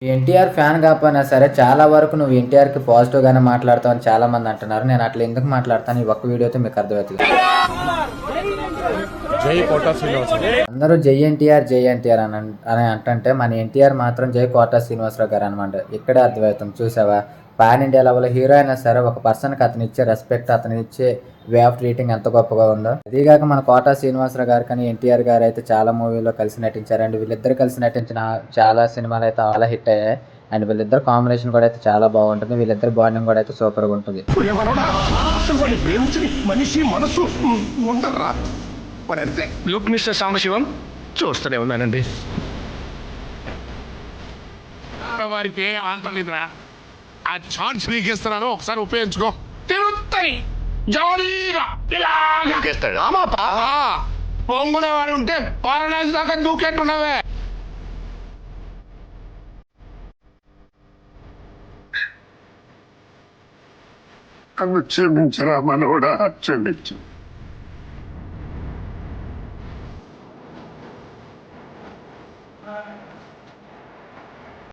NTR fan కాకపోయినా సరే చాలా వరకు నువ్వు ఎన్టీఆర్‌కి పాజిటివ్‌గానే మాట్లాడతావు అని చాలామంది అంటున్నారు. నేను అట్లా ఎందుకు మాట్లాడతాను? ఈ ఒక్క వీడియోతో మీకు అర్థమవుతది. జై కోట శ్రీనివాసరావు. అందరూ జై ఎన్టీఆర్, జై ఎన్టీఆర్ అని అంటుంటే మన ఎన్టీఆర్ మాత్రం జై కోట శ్రీనివాసరావు గారు అనమాట. ఇక్కడే అర్థమవుతుంది చూసావా? పాన్ ఇండియా లెవెల్ హీరో అయినా సరే ఒక పర్సన్‌కి అతను ఇచ్చే రెస్పెక్ట్, అతను ఇచ్చే వే ఆఫ్ ట్రీటింగ్ ఎంత గొప్పగా ఉందో. అదీగాక మన కోట శ్రీనివాసరావు గారు కానీ ఎన్టీఆర్ గారు అయితే చాలా మూవీలో కలిసి నటించారండి. వీళ్ళిద్దరు కలిసి నటించిన చాలా సినిమాలు అయితే చాలా హిట్ అయ్యాయి. అండ్ వీళ్ళిద్దరు కాంబినేషన్ కూడా అయితే చాలా బాగుంటుంది. వీళ్ళిద్దరు బాండింగ్ కూడా అయితే సూపర్గా ఉంటుంది. మనిషి మనసు ఉండరా. లుక్ మిస్టర్ సాంబశివం, చూస్తూనే ఉన్నానండి. వారికి ఆంతలేదురా. ఆ ఛాన్స్ నీకు ఇస్తున్నాను, ఒకసారి ఉపయోగించుకో. తిరుగుతాయి జాలీగా పొంగునేవాడు ఉంటే పాలనాసి దాకా దూకెట్టున్నావే. నన్ను క్షమించరా మనోడా, క్షమించు.